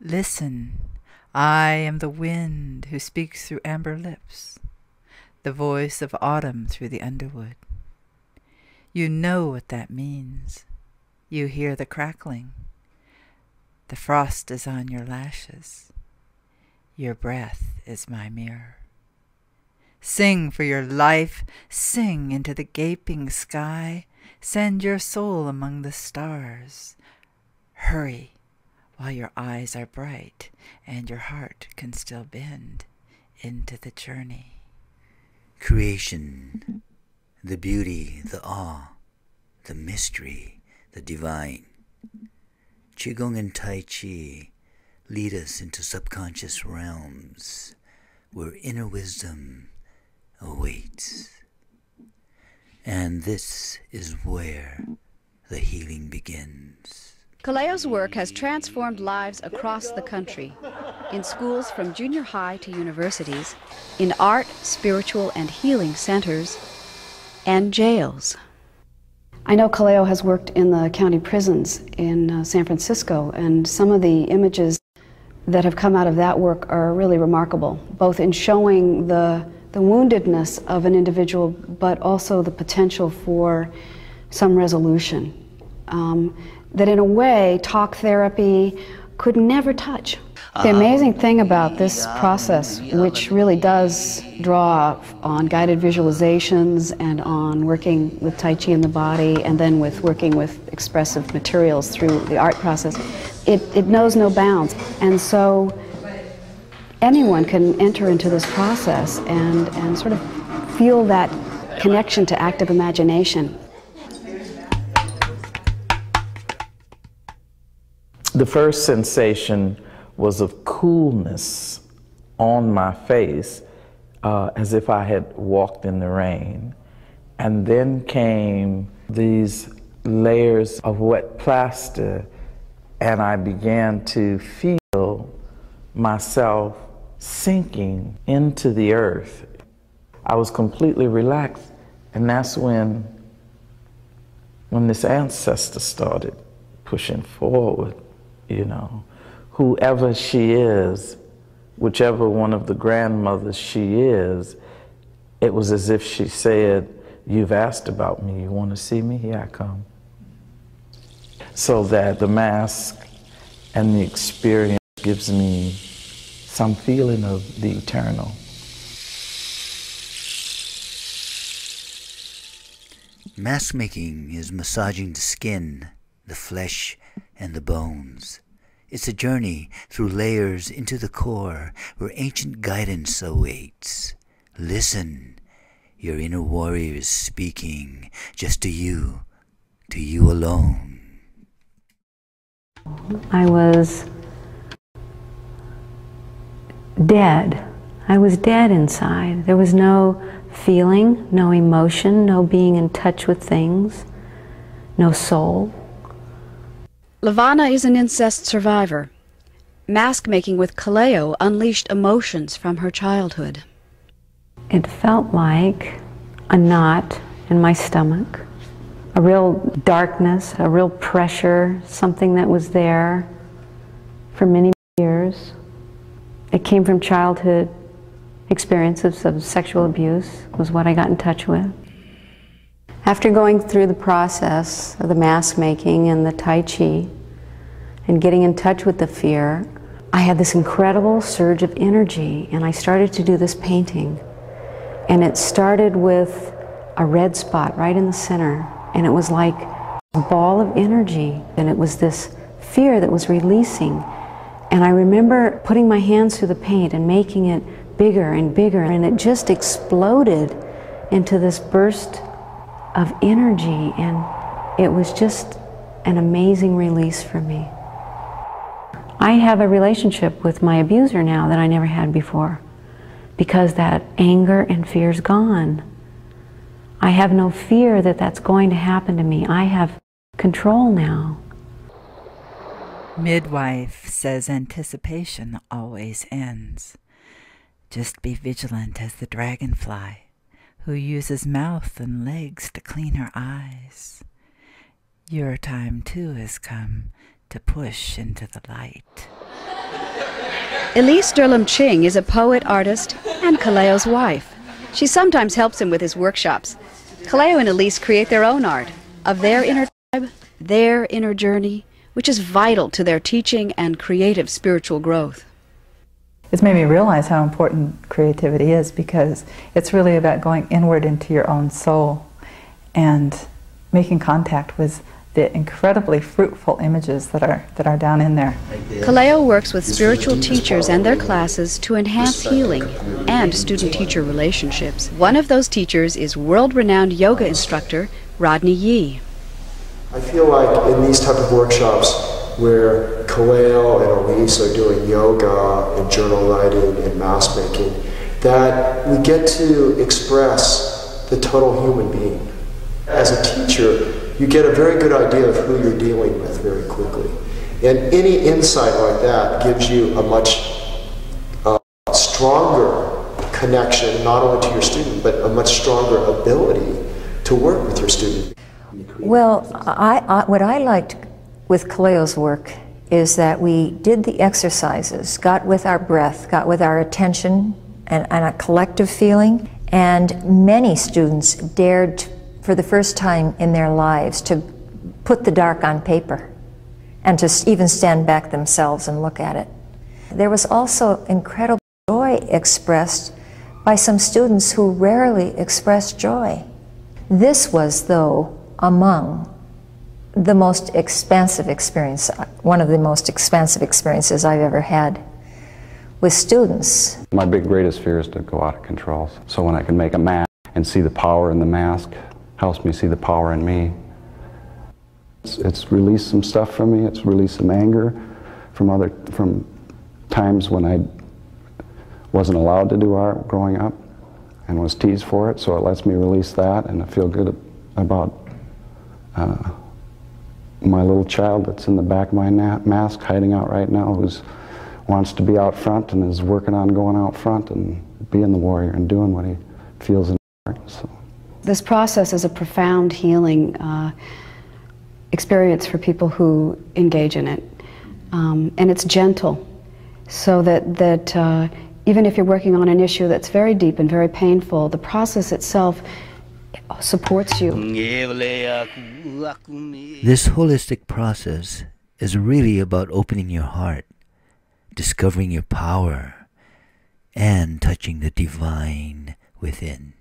Listen, I am the wind who speaks through amber lips, the voice of autumn through the underwood. You know what that means. You hear the crackling. The frost is on your lashes. Your breath is my mirror. Sing for your life, sing into the gaping sky, send your soul among the stars. Hurry while your eyes are bright and your heart can still bend into the journey. Creation, the beauty, the awe, the mystery, the divine. Qigong and Tai Chi lead us into subconscious realms where inner wisdom awaits. And this is where the healing begins. Kaleo's work has transformed lives across the country, in schools from junior high to universities, in art, spiritual, and healing centers, and jails. I know Kaleo has worked in the county prisons in San Francisco, and some of the images that have come out of that work are really remarkable, both in showing the woundedness of an individual, but also the potential for some resolution. That in a way, talk therapy could never touch. The amazing thing about this process, which really does draw on guided visualizations and on working with Tai Chi in the body, and then with working with expressive materials through the art process, it knows no bounds. And so anyone can enter into this process and sort of feel that connection to active imagination. The first sensation was of coolness on my face, as if I had walked in the rain. And then came these layers of wet plaster, and I began to feel myself sinking into the earth. I was completely relaxed, and that's when this ancestor started pushing forward, you know. Whoever she is, whichever one of the grandmothers she is, it was as if she said, "You've asked about me, you want to see me? Here I come." So that the mask and the experience gives me some feeling of the eternal. Maskmaking is massaging the skin, the flesh, and the bones. It's a journey through layers into the core where ancient guidance awaits. Listen, your inner warrior is speaking just to you alone. I was dead. I was dead inside. There was no feeling, no emotion, no being in touch with things, no soul. Lavana is an incest survivor. Mask-making with Kaleo unleashed emotions from her childhood. It felt like a knot in my stomach, a real darkness, a real pressure, something that was there for many years. It came from childhood experiences of sexual abuse, was what I got in touch with. After going through the process of the mask making and the Tai Chi and getting in touch with the fear, I had this incredible surge of energy, and I started to do this painting. And it started with a red spot right in the center, and it was like a ball of energy, and it was this fear that was releasing. And I remember putting my hands through the paint and making it bigger and bigger, and it just exploded into this burst of energy, and it was just an amazing release for me. I have a relationship with my abuser now that I never had before, because that anger and fear's gone. I have no fear that that's going to happen to me. I have control now. Midwife says anticipation always ends. Just be vigilant as the dragonfly, who uses mouth and legs to clean her eyes. Your time too has come to push into the light. Elise Ching is a poet, artist, and Kaleo's wife. She sometimes helps him with his workshops. Kaleo and Elise create their own art of their inner tribe, their inner journey, which is vital to their teaching and creative spiritual growth. It's made me realize how important creativity is, because it's really about going inward into your own soul and making contact with the incredibly fruitful images that are down in there. Kaleo works with spiritual teachers and their classes to enhance healing and student-teacher relationships. One of those teachers is world-renowned yoga instructor Rodney Yee. I feel like in these type of workshops where Kaleo and Elise are doing yoga and journal writing and maskmaking, that we get to express the total human being. As a teacher, you get a very good idea of who you're dealing with very quickly. And any insight like that gives you a much stronger connection, not only to your student, but a much stronger ability to work with your student. Well, what I liked with Kaleo's work is that we did the exercises, got with our breath, got with our attention and a collective feeling, and many students dared for the first time in their lives to put the dark on paper and to even stand back themselves and look at it. There was also incredible joy expressed by some students who rarely expressed joy. This was, though, among the most expansive experience, one of the most expansive experiences I've ever had with students. My greatest fear is to go out of control. So when I can make a mask and see the power in the mask, helps me see the power in me. It's released some stuff from me. It's released some anger from times when I wasn't allowed to do art growing up and was teased for it. So it lets me release that, and I feel good about my little child that's in the back of my mask, hiding out right now, who wants to be out front and is working on going out front and being the warrior and doing what he feels in art. So. This process is a profound healing experience for people who engage in it. And it's gentle, so that even if you're working on an issue that's very deep and very painful, the process itself supports you. This holistic process is really about opening your heart, discovering your power, and touching the divine within.